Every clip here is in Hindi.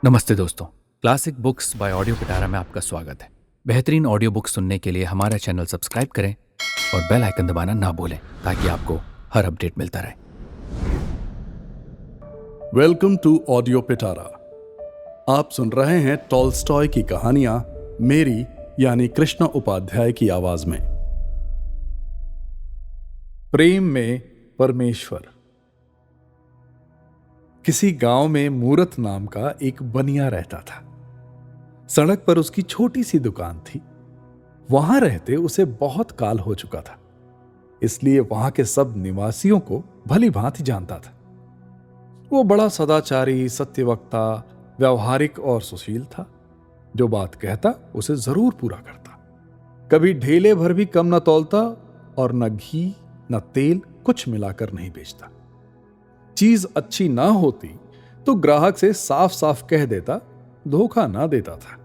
नमस्ते दोस्तों। क्लासिक बुक्स बाय ऑडियो पिटारा में आपका स्वागत है। बेहतरीन ऑडियो बुक सुनने के लिए हमारा चैनल सब्सक्राइब करें और बेल आइकन दबाना ना भूलें ताकि आपको हर अपडेट मिलता रहे। वेलकम टू ऑडियो पिटारा। आप सुन रहे हैं टॉल्स्टॉय की कहानियां मेरी यानी कृष्ण उपाध्याय की आवाज में। प्रेम में परमेश्वर। किसी गांव में मूरत नाम का एक बनिया रहता था। सड़क पर उसकी छोटी सी दुकान थी। वहां रहते उसे बहुत काल हो चुका था, इसलिए वहां के सब निवासियों को भली भांति जानता था। वो बड़ा सदाचारी, सत्यवक्ता, व्यवहारिक और सुशील था। जो बात कहता उसे जरूर पूरा करता। कभी ढेले भर भी कम न तौलता और न घी न तेल कुछ मिलाकर नहीं बेचता। चीज अच्छी ना होती तो ग्राहक से साफ साफ कह देता, धोखा ना देता था।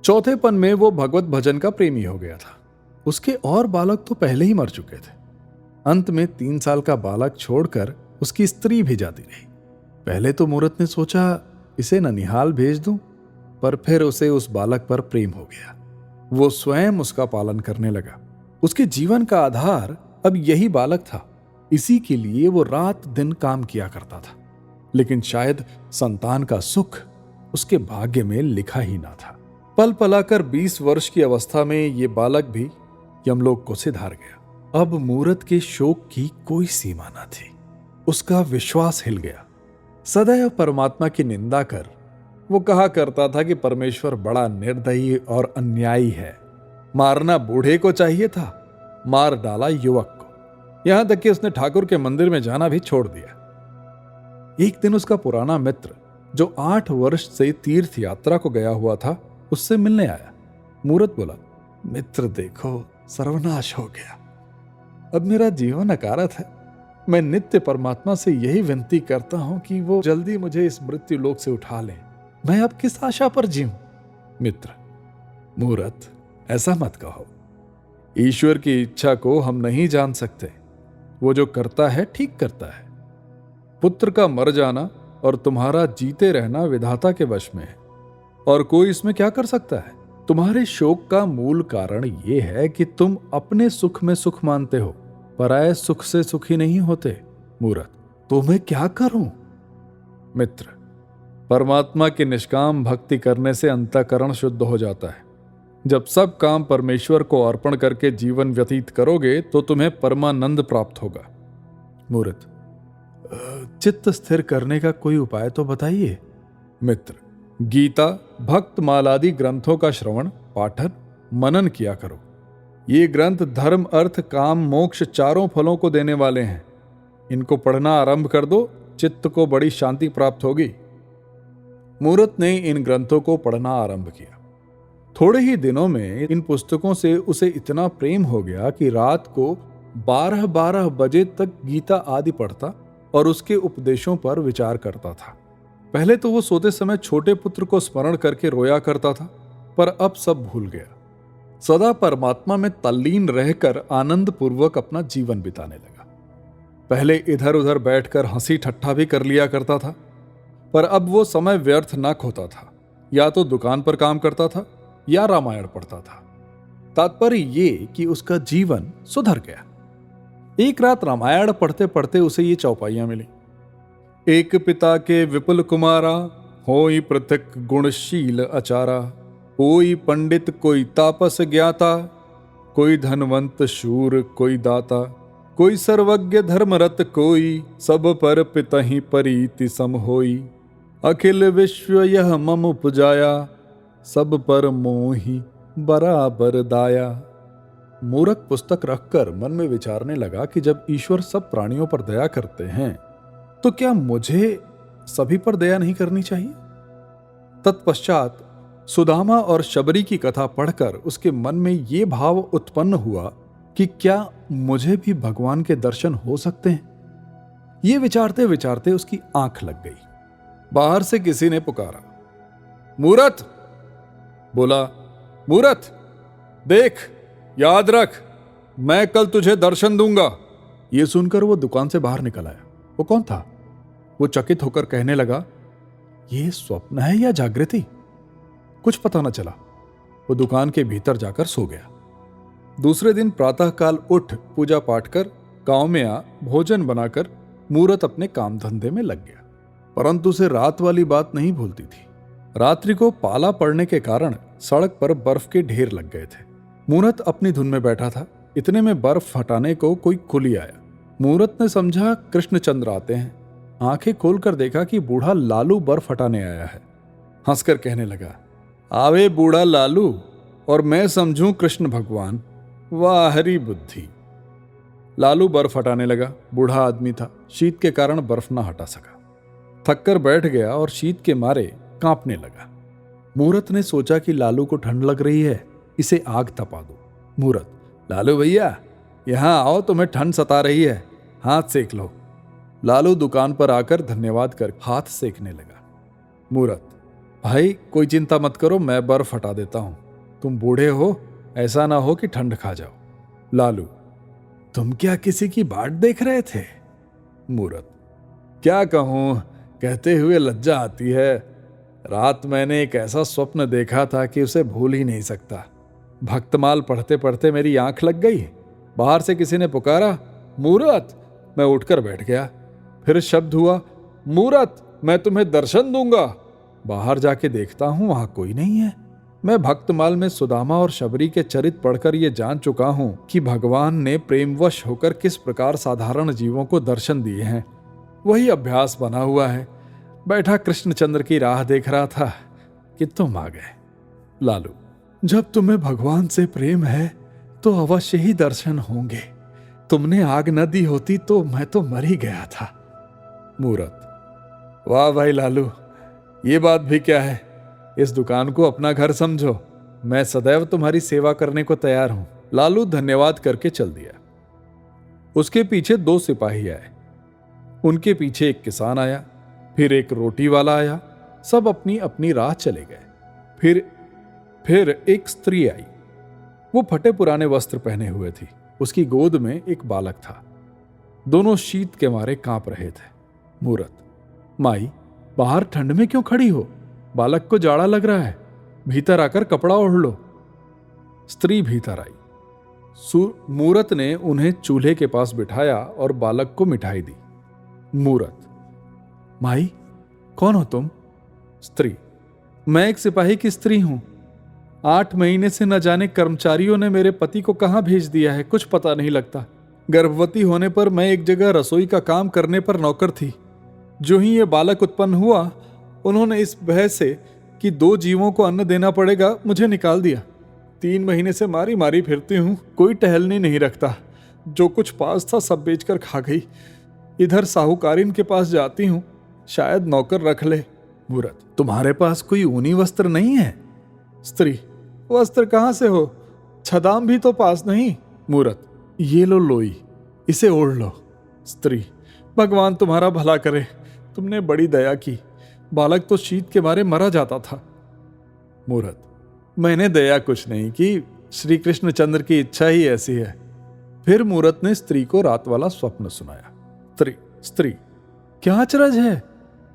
चौथेपन में वो भगवत भजन का प्रेमी हो गया था। उसके और बालक तो पहले ही मर चुके थे। अंत में 3 साल का बालक छोड़कर उसकी स्त्री भी जाती रही। पहले तो मूरत ने सोचा इसे ननिहाल भेज दूं, पर फिर उसे उस बालक पर प्रेम हो गया। वो स्वयं उसका पालन करने लगा। उसके जीवन का आधार अब यही बालक था। इसी के लिए वो रात दिन काम किया करता था। लेकिन शायद संतान का सुख उसके भाग्य में लिखा ही ना था। पल पलाकर 20 वर्ष की अवस्था में ये बालक भी यमलोक को सिधार गया। अब मूरत के शोक की कोई सीमा ना थी। उसका विश्वास हिल गया। सदैव परमात्मा की निंदा कर वो कहा करता था कि परमेश्वर बड़ा निर्दयी और अन्यायी है। मारना बूढ़े को चाहिए था, मार डाला युवक को। यहां तक कि उसने ठाकुर के मंदिर में जाना भी छोड़ दिया। एक दिन उसका पुराना मित्र, जो 8 वर्ष से तीर्थ यात्रा को गया हुआ था, उससे मिलने आया। मूरत बोला, मित्र देखो, सर्वनाश हो गया। अब मेरा जीवन अकारत है। मैं नित्य परमात्मा से यही विनती करता हूं कि वो जल्दी मुझे इस मृत्यु लोक से उठा ले। मैं अब किस आशा पर जीऊं? मित्र, मूरत, ऐसा मत कहो। ईश्वर की इच्छा को हम नहीं जान सकते। वो जो करता है ठीक करता है। पुत्र का मर जाना और तुम्हारा जीते रहना विधाता के वश में है, और कोई इसमें क्या कर सकता है? तुम्हारे शोक का मूल कारण यह है कि तुम अपने सुख में सुख मानते हो, पराये सुख से सुखी नहीं होते। मूरत, तो मैं क्या करूं? मित्र, परमात्मा की निष्काम भक्ति करने से अंतःकरण शुद्ध हो जाता है। जब सब काम परमेश्वर को अर्पण करके जीवन व्यतीत करोगे तो तुम्हें परमानंद प्राप्त होगा। मूरत, चित्त स्थिर करने का कोई उपाय तो बताइए। मित्र, गीता, भक्त मालादि ग्रंथों का श्रवण, पाठन, मनन किया करो। ये ग्रंथ धर्म, अर्थ, काम, मोक्ष चारों फलों को देने वाले हैं। इनको पढ़ना आरंभ कर दो, चित्त को बड़ी शांति प्राप्त होगी। मूरत ने इन ग्रंथों को पढ़ना आरंभ किया। थोड़े ही दिनों में इन पुस्तकों से उसे इतना प्रेम हो गया कि रात को 12-12 बजे तक गीता आदि पढ़ता और उसके उपदेशों पर विचार करता था। पहले तो वो सोते समय छोटे पुत्र को स्मरण करके रोया करता था, पर अब सब भूल गया। सदा परमात्मा में तल्लीन रहकर आनंद पूर्वक अपना जीवन बिताने लगा। पहले इधर उधर बैठकर हंसी ठट्ठा भी कर लिया करता था, पर अब वो समय व्यर्थ न खोता था। या तो दुकान पर काम करता था या रामायण पढ़ता था। तात्पर्य ये कि उसका जीवन सुधर गया। एक रात रामायण पढ़ते पढ़ते उसे ये चौपाइयां मिली। एक पिता के विपुल कुमारा, होई पृथक गुणशील अचारा। कोई पंडित कोई तापस ज्ञाता, कोई धनवंत शूर कोई दाता। कोई सर्वज्ञ धर्मरत कोई, सब पर पितहि परीति सम होई। अखिल विश्व यह मम उपजाया, सब पर मोहि बराबर दाया। मूरत पुस्तक रखकर मन में विचारने लगा कि जब ईश्वर सब प्राणियों पर दया करते हैं तो क्या मुझे सभी पर दया नहीं करनी चाहिए? तत्पश्चात सुदामा और शबरी की कथा पढ़कर उसके मन में ये भाव उत्पन्न हुआ कि क्या मुझे भी भगवान के दर्शन हो सकते हैं? ये विचारते विचारते उसकी आंख लग गई। बाहर से किसी ने पुकारा, मूरत। बोला, मूरत देख, याद रख, मैं कल तुझे दर्शन दूंगा। ये सुनकर वो दुकान से बाहर निकल आया। वो कौन था? वो चकित होकर कहने लगा, ये स्वप्न है या जागृति? कुछ पता न चला। वो दुकान के भीतर जाकर सो गया। दूसरे दिन प्रातःकाल उठ पूजा पाठ कर गांव में आ भोजन बनाकर मूरत अपने काम धंधे में लग गया, परंतु उसे रात वाली बात नहीं भूलती थी। रात्रि को पाला पड़ने के कारण सड़क पर बर्फ के ढेर लग गए थे। मूरत अपनी धुन में बैठा था। इतने में बर्फ हटाने को कोई कुली आया। मूरत ने समझा कृष्णचंद्र आते हैं। आंखें खोलकर देखा कि बूढ़ा लालू बर्फ हटाने आया है। हंसकर कहने लगा, आवे बूढ़ा लालू और मैं समझूं कृष्ण भगवान, वाह हरी बुद्धि। लालू बर्फ हटाने लगा। बूढ़ा आदमी था, शीत के कारण बर्फ ना हटा सका। थक कर बैठ गया और शीत के मारे कांपने लगा। मूरत ने सोचा कि लालू को ठंड लग रही है, इसे आग तपा दो। मूरत, लालू भैया यहां आओ, तुम्हें ठंड सता रही है, हाथ सेक लो। लालू दुकान पर आकर धन्यवाद कर हाथ सेकने लगा। मूरत, भाई कोई चिंता मत करो, मैं बर्फ हटा देता हूं। तुम बूढ़े हो, ऐसा ना हो कि ठंड खा जाओ। लालू, तुम क्या किसी की बाट देख रहे थे? मूरत, क्या कहूं, कहते हुए लज्जा आती है। रात मैंने एक ऐसा स्वप्न देखा था कि उसे भूल ही नहीं सकता। भक्तमाल पढ़ते पढ़ते मेरी आंख लग गई। बाहर से किसी ने पुकारा, मूरत। मैं उठकर बैठ गया। फिर शब्द हुआ, मूरत मैं तुम्हें दर्शन दूंगा। बाहर जाके देखता हूं वहां कोई नहीं है। मैं भक्तमाल में सुदामा और शबरी के चरित्र पढ़कर ये जान चुका हूं कि भगवान ने प्रेमवश होकर किस प्रकार साधारण जीवों को दर्शन दिए हैं। वही अभ्यास बना हुआ है। बैठा कृष्णचंद्र की राह देख रहा था कि तुम आ गए। लालू, जब तुम्हें भगवान से प्रेम है तो अवश्य ही दर्शन होंगे। तुमने आग न दी होती तो मैं तो मर ही गया था। मूरत, वाह भाई लालू, ये बात भी क्या है। इस दुकान को अपना घर समझो। मैं सदैव तुम्हारी सेवा करने को तैयार हूं। लालू धन्यवाद करके चल दिया। उसके पीछे 2 सिपाही आए। उनके पीछे एक किसान आया, फिर एक रोटी वाला आया। सब अपनी अपनी राह चले गए। फिर एक स्त्री आई। वो फटे पुराने वस्त्र पहने हुए थी। उसकी गोद में एक बालक था। दोनों शीत के मारे कांप रहे थे। मूरत, माई बाहर ठंड में क्यों खड़ी हो? बालक को जाड़ा लग रहा है, भीतर आकर कपड़ा ओढ़ लो। स्त्री भीतर आई। मूरत ने उन्हें चूल्हे के पास बिठाया और बालक को मिठाई दी। मूरत, माई कौन हो तुम? स्त्री, मैं एक सिपाही की स्त्री हूं। 8 महीने से न जाने कर्मचारियों ने मेरे पति को कहां भेज दिया है, कुछ पता नहीं लगता। गर्भवती होने पर मैं एक जगह रसोई का काम करने पर नौकर थी। जो ही ये बालक उत्पन्न हुआ, उन्होंने इस भय से कि 2 जीवों को अन्न देना पड़ेगा मुझे निकाल दिया। 3 महीने से मारी मारी फिरती हूं, कोई टहलनी नहीं रखता। जो कुछ पास था सब बेचकर खा गई। इधर साहूकारिन के पास जाती हूं, शायद नौकर रख ले। मूरत, तुम्हारे पास कोई ऊनी वस्त्र नहीं है? स्त्री, वस्त्र कहां से हो, छदाम भी तो पास नहीं। मूरत, ये लो लोई, इसे ओढ़ लो। स्त्री, भगवान तुम्हारा भला करे, तुमने बड़ी दया की। बालक तो शीत के मारे मरा जाता था। मूरत, मैंने दया कुछ नहीं की, श्री कृष्णचंद्र की इच्छा ही ऐसी है। फिर मूरत ने स्त्री को रात वाला स्वप्न सुनाया। स्त्री, क्या अचरज है?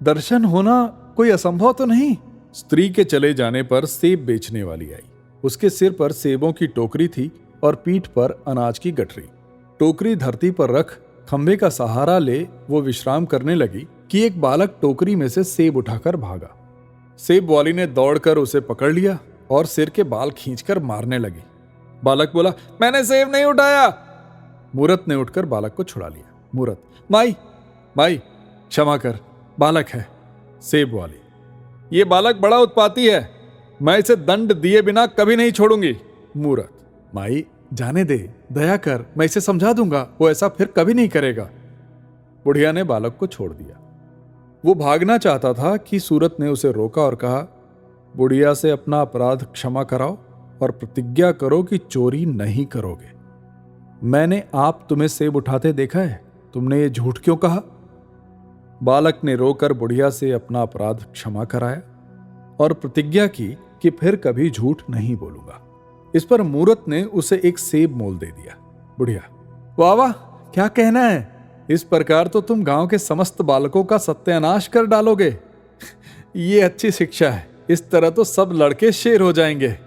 दर्शन होना कोई असंभव तो नहीं? स्त्री के चले जाने पर सेब बेचने वाली आई। उसके सिर पर सेबों की टोकरी थी और पीठ पर अनाज की गठरी। टोकरी धरती पर रख खंभे का सहारा ले वो विश्राम करने लगी कि एक बालक टोकरी में से सेब उठाकर भागा। सेब वाली ने दौड़कर उसे पकड़ लिया और सिर के बाल खींचकर मारने लगी। बालक बोला, मैंने सेब नहीं उठाया। मूरत ने उठकर बालक को छुड़ा लिया। मूरत, माई क्षमा कर, बालक है। सेब वाली, ये बालक बड़ा उत्पाती है, मैं इसे दंड दिए बिना कभी नहीं छोड़ूंगी। मूरत, माई जाने दे, दया कर, मैं इसे समझा दूंगा, वो ऐसा फिर कभी नहीं करेगा। बुढ़िया ने बालक को छोड़ दिया। वो भागना चाहता था कि सूरत ने उसे रोका और कहा, बुढ़िया से अपना अपराध क्षमा कराओ और प्रतिज्ञा करो कि चोरी नहीं करोगे। मैंने आप तुम्हें सेब उठाते देखा है, तुमने ये झूठ क्यों कहा? बालक ने रोकर बुढ़िया से अपना अपराध क्षमा कराया और प्रतिज्ञा की कि फिर कभी झूठ नहीं बोलूंगा। इस पर मूरत ने उसे एक सेब मोल दे दिया। बुढ़िया, वाह वाह, क्या कहना है, इस प्रकार तो तुम गांव के समस्त बालकों का सत्यानाश कर डालोगे। ये अच्छी शिक्षा है, इस तरह तो सब लड़के शेर हो जाएंगे।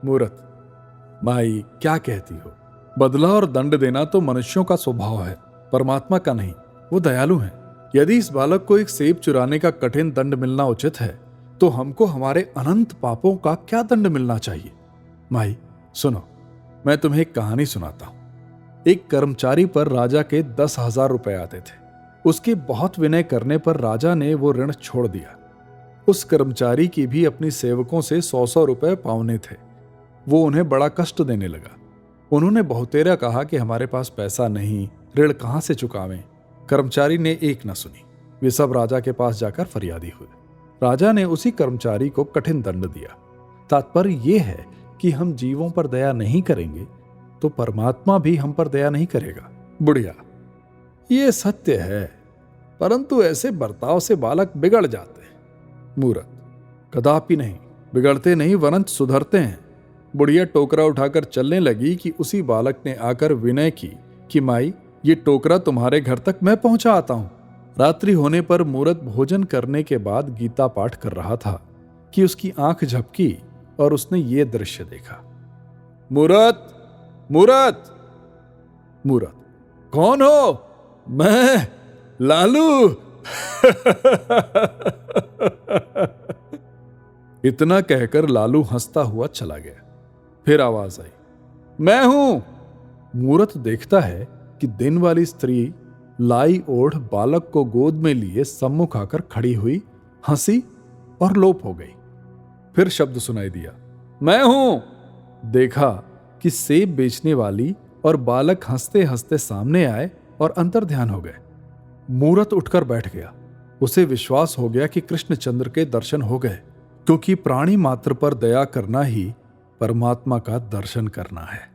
मूरत, माई क्या कहती हो? बदला और दंड देना तो मनुष्यों का स्वभाव है, परमात्मा का नहीं। वो दयालु है। यदि इस बालक को एक सेब चुराने का कठिन दंड मिलना उचित है, तो हमको हमारे अनंत पापों का क्या दंड मिलना चाहिए? माई सुनो, मैं तुम्हें एक कहानी सुनाता हूं। एक कर्मचारी पर राजा के 10,000 रुपए आते थे। उसके बहुत विनय करने पर राजा ने वो ऋण छोड़ दिया। उस कर्मचारी की भी अपनी सेवकों से 100-100 रुपए पावने थे। वो उन्हें बड़ा कष्ट देने लगा। उन्होंने बहुतेरा कहा कि हमारे पास पैसा नहीं, ऋण कहां से चुकावें। कर्मचारी ने एक न सुनी। वे सब राजा के पास जाकर फरियादी हुए। राजा ने उसी कर्मचारी को कठिन दंड दिया। तात्पर्य यह है कि हम जीवों पर दया नहीं करेंगे तो परमात्मा भी हम पर दया नहीं करेगा। बुढ़िया, ये सत्य है, परंतु ऐसे बर्ताव से बालक बिगड़ जाते हैं। मूरत, कदापि नहीं, बिगड़ते नहीं वरन सुधरते हैं। बुढ़िया टोकरा उठाकर चलने लगी कि उसी बालक ने आकर विनय की कि माई, ये टोकरा तुम्हारे घर तक मैं पहुंचा आता हूं। रात्रि होने पर मूरत भोजन करने के बाद गीता पाठ कर रहा था कि उसकी आंख झपकी और उसने ये दृश्य देखा। मूरत, मूरत, मूरत, कौन हो? मैं लालू। इतना कहकर लालू हंसता हुआ चला गया। फिर आवाज आई, मैं हूं। मूरत देखता है कि दिन वाली स्त्री लाई ओढ़ बालक को गोद में लिए सम्मुख आकर खड़ी हुई, हंसी और लोप हो गई। फिर शब्द सुनाई दिया, मैं हूं। देखा कि सेब बेचने वाली और बालक हंसते हंसते सामने आए और अंतर्ध्यान हो गए। मूरत उठकर बैठ गया। उसे विश्वास हो गया कि कृष्णचंद्र के दर्शन हो गए, क्योंकि प्राणी मात्र पर दया करना ही परमात्मा का दर्शन करना है।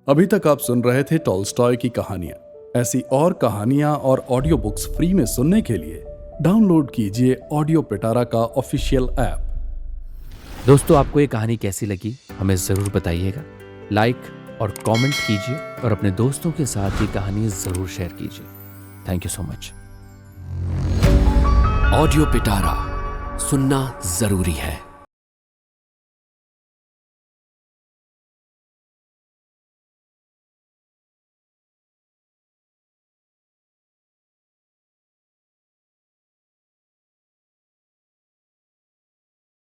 अभी तक आप सुन रहे थे टॉल्स्टॉय की कहानियां। ऐसी और कहानियां और ऑडियो बुक्स फ्री में सुनने के लिए डाउनलोड कीजिए ऑडियो पिटारा का ऑफिशियल ऐप। दोस्तों, आपको ये कहानी कैसी लगी हमें ज़रूर बताइएगा। लाइक और कमेंट कीजिए और अपने दोस्तों के साथ ये कहानी ज़रूर शेयर कीजिए। Thank you so much. Audio पिटारा सुनना जरूरी है।